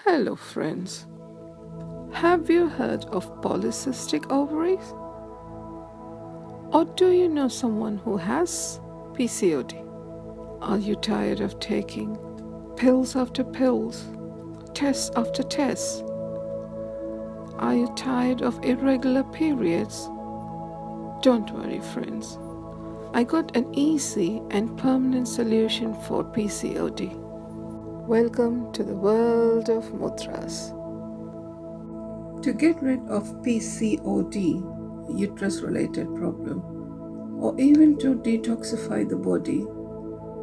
Hello, friends. Have you heard of polycystic ovaries? Or do you know someone who has PCOD? Are you tired of taking pills after pills, tests after tests? Are you tired of irregular periods? Don't worry, friends. I got an easy and permanent solution for PCOD. Welcome to the world of mudras. To get rid of PCOD, uterus-related problem, or even to detoxify the body,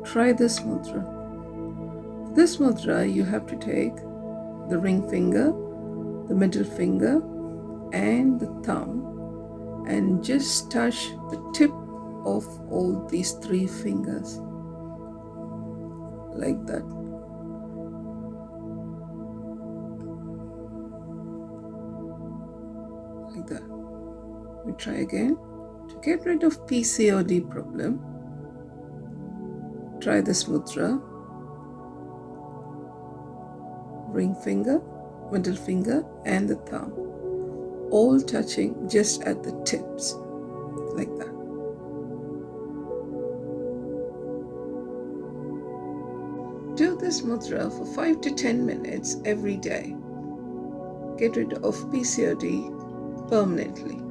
try this mudra. For this mudra, you have to take the ring finger, the middle finger, and the thumb, and just touch the tip of all these three fingers, like that. Like that. We try again. To get rid of PCOD problem, try this mudra. Ring finger, middle finger, and the thumb, all touching just at the tips, like that. Do this mudra for 5 to 10 minutes every day. Get rid of PCOD permanently.